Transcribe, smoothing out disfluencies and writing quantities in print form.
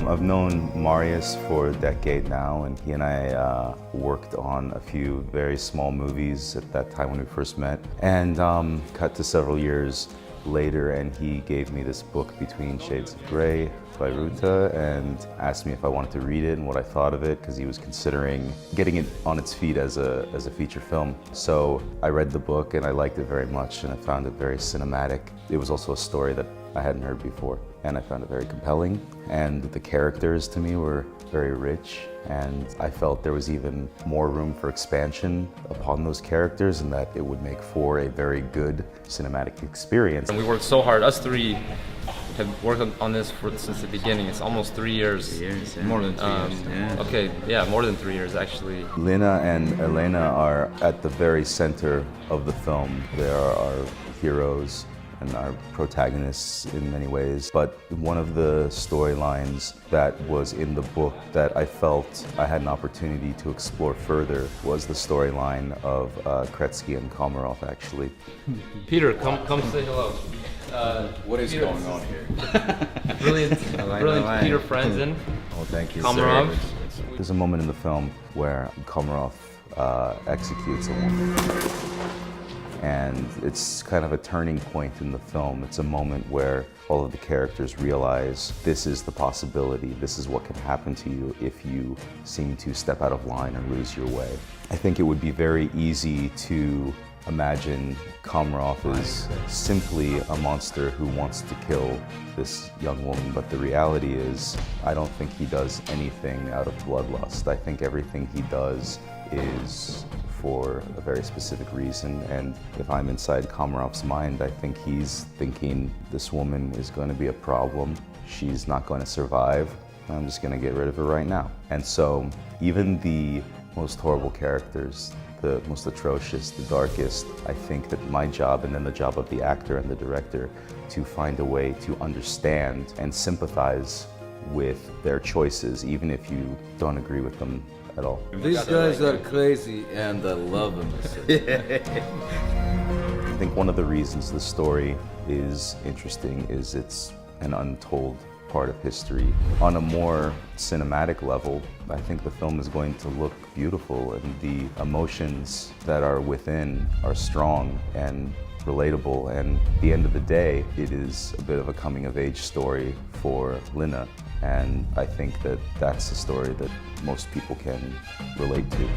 I've known Marius for a decade now, and he and I worked on a few very small movies at that time when we first met. And cut to several years later, and he gave me this book, Between Shades of Grey by Ruta, and asked me if I wanted to read it and what I thought of it, because he was considering getting it on its feet as a feature film. So I read the book and I liked it very much, and I found it very cinematic. It was also a story that I hadn't heard before, and I found it very compelling. And the characters to me were very rich, and I felt there was even more room for expansion upon those characters, and that it would make for a very good cinematic experience. And we worked so hard. Us three have worked on this since the beginning. It's almost 3 years. 3 years, yeah. More than 3 years. Yeah. Okay, yeah, more than 3 years actually. Lina and Elena are at the very center of the film. They are our heroes and our protagonists in many ways. But one of the storylines that was in the book that I felt I had an opportunity to explore further was the storyline of Kretsky and Komarov, actually. Peter, come say hello. What is Peter, going on here? Brilliant Peter Franzen. Oh, thank you, Komarov. sir. There's a moment in the film where Komarov executes a woman. And it's kind of a turning point in the film. It's a moment where all of the characters realize this is the possibility, this is what can happen to you if you seem to step out of line or lose your way. I think it would be very easy to imagine Komarov as simply a monster who wants to kill this young woman, but the reality is, I don't think he does anything out of bloodlust. I think everything he does is for a very specific reason, and if I'm inside Komarov's mind, I think he's thinking this woman is going to be a problem, she's not going to survive, I'm just going to get rid of her right now. And so even the most horrible characters, the most atrocious, the darkest, I think that my job, and then the job of the actor and the director, to find a way to understand and sympathize with their choices, even if you don't agree with them at all. These guys are crazy and I love them. I think one of the reasons the story is interesting is it's an untold part of history. On a more cinematic level, I think the film is going to look beautiful, and the emotions that are within are strong and relatable, and at the end of the day, it is a bit of a coming-of-age story for Lina, and I think that that's a story that most people can relate to.